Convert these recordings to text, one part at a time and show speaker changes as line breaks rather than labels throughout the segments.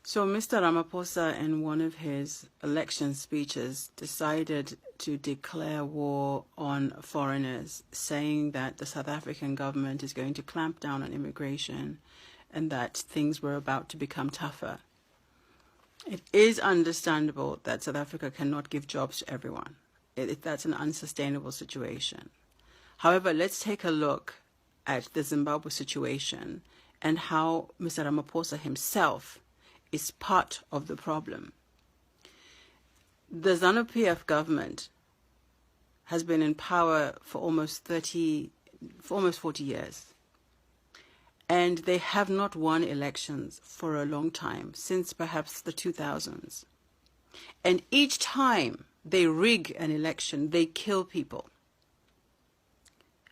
So Mr. Ramaphosa, in one of his election speeches, decided to declare war on foreigners, saying that the South African government is going to clamp down on immigration and that things were about to become tougher. It is understandable that South Africa cannot give jobs to everyone. That's an unsustainable situation. However, let's take a look at the Zimbabwe situation and how Mr. Ramaphosa himself is part of the problem. The ZANU-PF government has been in power for almost 40 years. And they have not won elections for a long time, since perhaps the 2000s. And each time they rig an election, they kill people.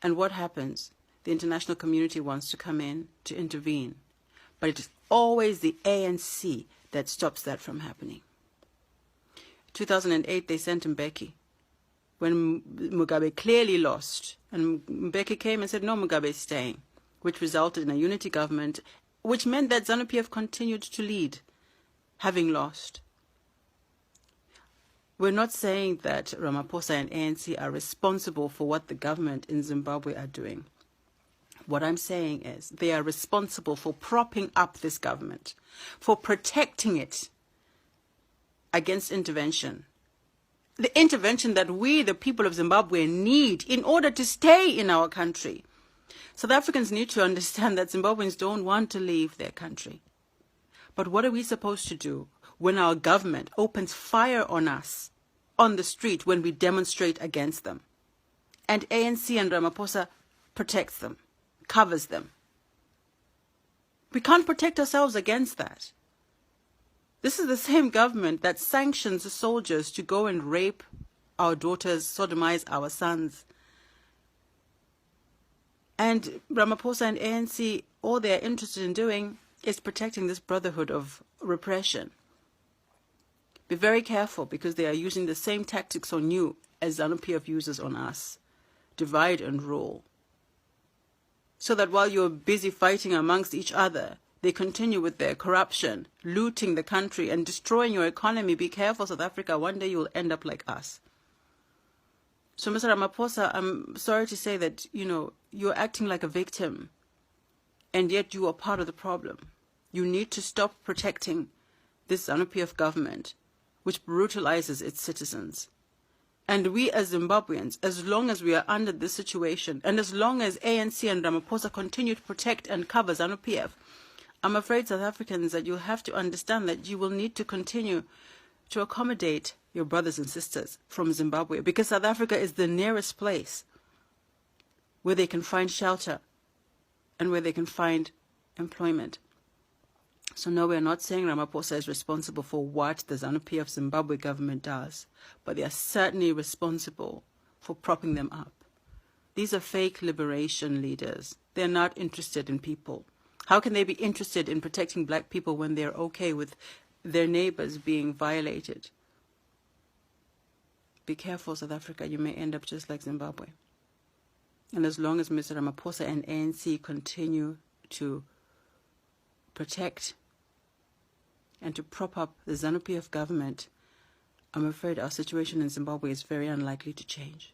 And what happens? The international community wants to come in to intervene. But it is always the ANC that stops that from happening. 2008, they sent Mbeki when Mugabe clearly lost. And Mbeki came and said, no, Mugabe is staying, which resulted in a unity government, which meant that ZANU-PF continued to lead, having lost. We're not saying that Ramaphosa and ANC are responsible for what the government in Zimbabwe are doing. What I'm saying is they are responsible for propping up this government, for protecting it against intervention. The intervention that we, the people of Zimbabwe, need in order to stay in our country. South Africans need to understand that Zimbabweans don't want to leave their country. But what are we supposed to do when our government opens fire on us on the street when we demonstrate against them? And ANC and Ramaphosa protects them, covers them. We can't protect ourselves against that. This is the same government that sanctions soldiers to go and rape our daughters, sodomize our sons. And Ramaphosa and ANC, all they're interested in doing is protecting this brotherhood of repression. Be very careful, because they are using the same tactics on you as ZANU-PF uses on us. Divide and rule. So that while you're busy fighting amongst each other, they continue with their corruption, looting the country and destroying your economy. Be careful, South Africa. One day you'll end up like us. So, Mr. Ramaphosa, I'm sorry to say that, you're acting like a victim, and yet you are part of the problem. You need to stop protecting this ZANU-PF government, which brutalizes its citizens. And we as Zimbabweans, as long as we are under this situation, and as long as ANC and Ramaphosa continue to protect and cover ZANU-PF, I'm afraid, South Africans, that you have to understand that you will need to continue to accommodate your brothers and sisters from Zimbabwe, because South Africa is the nearest place where they can find shelter and where they can find employment. So no, we're not saying Ramaphosa is responsible for what the ZANU-PF Zimbabwe government does, but they are certainly responsible for propping them up. These are fake liberation leaders. They're not interested in people. How can they be interested in protecting black people when they're okay with their neighbors being violated? Be careful, South Africa. You may end up just like Zimbabwe. And as long as Mr. Ramaphosa and ANC continue to protect and to prop up the ZANU-PF government, I'm afraid our situation in Zimbabwe is very unlikely to change.